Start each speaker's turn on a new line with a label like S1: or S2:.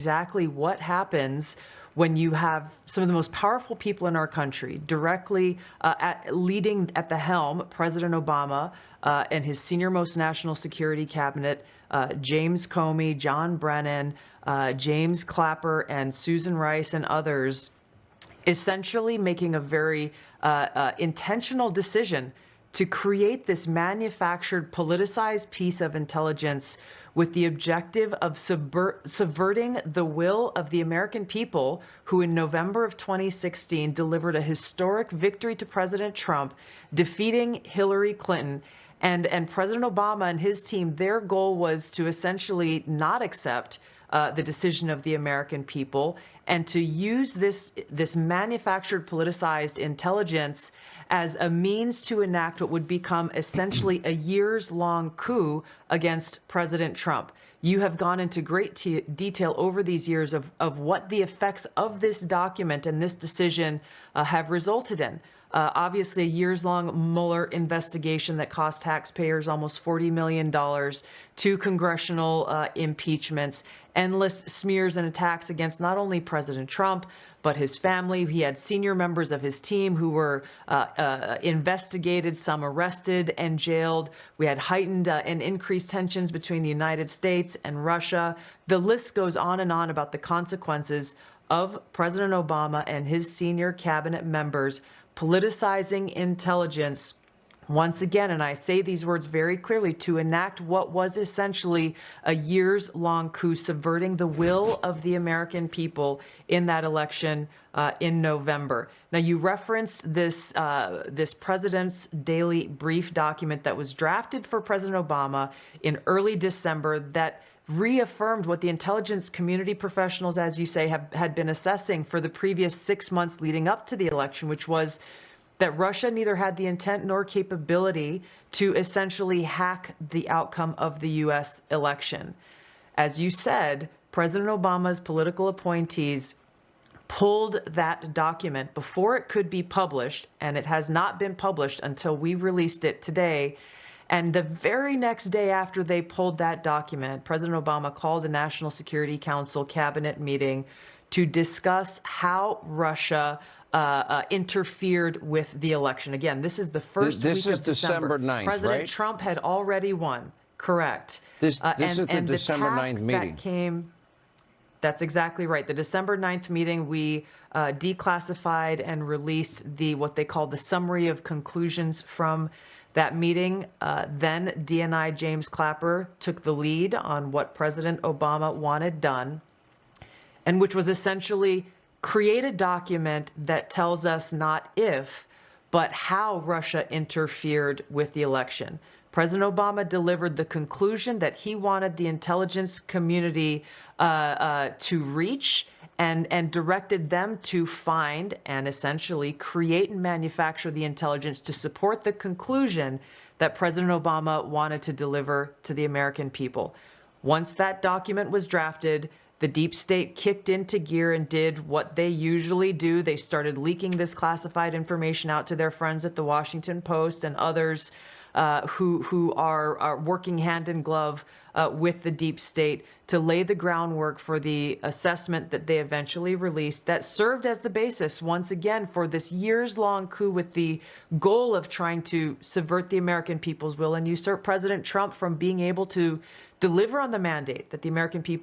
S1: exactly what happens when you have some of the most powerful people in our country directly leading at the helm, President Obama and his senior-most national security cabinet, James Comey, John Brennan, James Clapper, and Susan Rice, and others, essentially making a very intentional decision to create this manufactured, politicized piece of intelligence with the objective of subverting the will of the American people, who in November of 2016 delivered a historic victory to President Trump, defeating Hillary Clinton. And President Obama and his team, their goal was to essentially not accept the decision of the American people, and to use this manufactured, politicized intelligence as a means to enact what would become essentially a years-long coup against President Trump. You have gone into great detail over these years of what the effects of this document and this decision have resulted in. Obviously, a years-long Mueller investigation that cost taxpayers almost $40 million, 2 congressional impeachments, endless smears and attacks against not only President Trump, but his family. He had senior members of his team who were investigated, some arrested and jailed. We had heightened and increased tensions between the United States and Russia. The list goes on and on about the consequences of President Obama and his senior cabinet members politicizing intelligence once again, and I say these words very clearly, to enact what was essentially a years-long coup, subverting the will of the American people in that election in November. Now, you referenced this President's Daily Brief document that was drafted for President Obama in early December that reaffirmed what the intelligence community professionals, as you say, had been assessing for the previous 6 months leading up to the election, which was that Russia neither had the intent nor capability to essentially hack the outcome of the U.S. election. As you said, President Obama's political appointees pulled that document before it could be published, and it has not been published until we released it today. And the very next day after they pulled that document, President Obama called a National Security Council cabinet meeting to discuss how Russia interfered with the election. Again, this is the first week of December.
S2: 9th,
S1: President
S2: right?
S1: Trump had already won. Correct.
S2: This is the December 9th meeting.
S1: That's exactly right. The December 9th meeting, we declassified and released what they call the summary of conclusions from that meeting. Then DNI James Clapper took the lead on what President Obama wanted done, and which was essentially create a document that tells us not if, but how Russia interfered with the election. President Obama delivered the conclusion that he wanted the intelligence community to reach, and directed them to find and essentially create and manufacture the intelligence to support the conclusion that President Obama wanted to deliver to the American people. Once that document was drafted, the deep state kicked into gear and did what they usually do. They started leaking this classified information out to their friends at the Washington Post and others who are working hand in glove with the deep state to lay the groundwork for the assessment that they eventually released that served as the basis, once again, for this years-long coup with the goal of trying to subvert the American people's will and usurp President Trump from being able to deliver on the mandate that the American people